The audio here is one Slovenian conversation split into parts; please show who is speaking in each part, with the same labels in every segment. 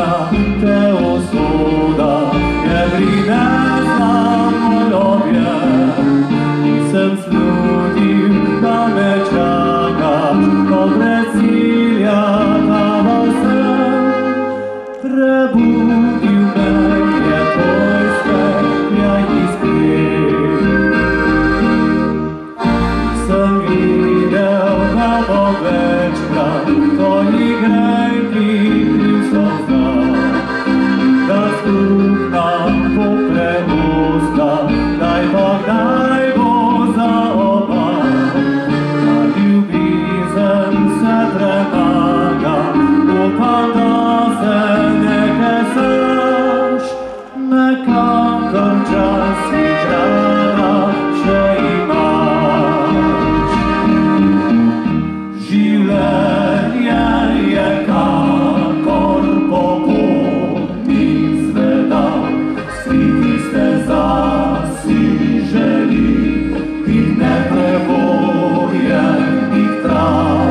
Speaker 1: Boga te usuda, je prinesla mojobie i sem sludil, da me čakaš, dobre cilja daval sem. Prebudil me je tvoj svet, jaki skryt. Sem videl na večkrat tvojich ręki Chrystusa, da skrót nam popre usta, daj Bóg za oba. Na ljubizem se premaga, upam, da se ne kesaš, nekakor čas i trara še imaš. Življenje je kakor popotnik zvedal, sviti steza si želi in ne prebojenih trav.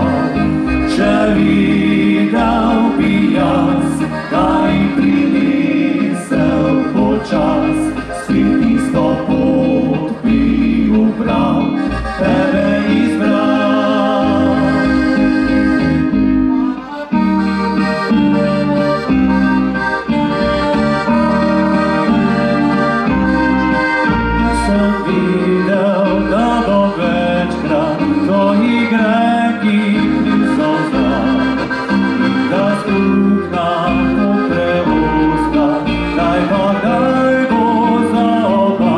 Speaker 1: Če videl bi jaz, kaj prinesel počas, sviti sto pot bi ubral, tebe izbral. Sem videl, da bo večkrat tvojih ręki Chrystusa, i da skrót nam popre usta, daj Bóg za oba.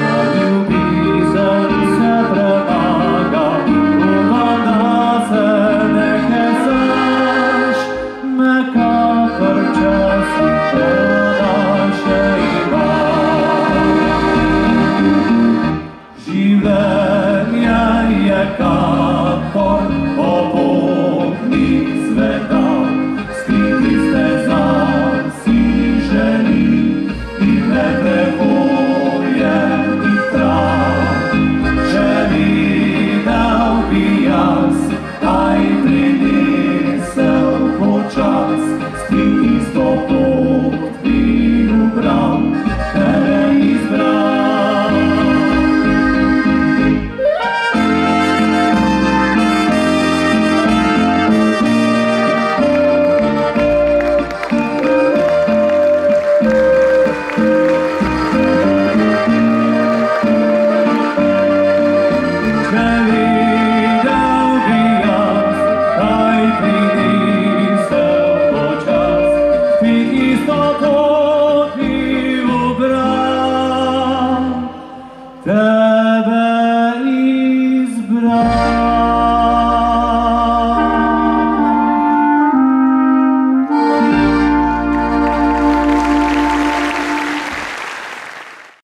Speaker 1: Na ljubizem se premaga, upam, da se ne kesaš, nekakor čas i trara še imaš. Življenje je kakor popotnik zvedal, skriti steza si želi in ne prebojenih trav. Če videl bi jaz, kaj prinesel počas, skriti sto pot bi ubral, tebe izbral. Če videl bi jaz, kaj prinesel počas, sviti sto pot bi ubral.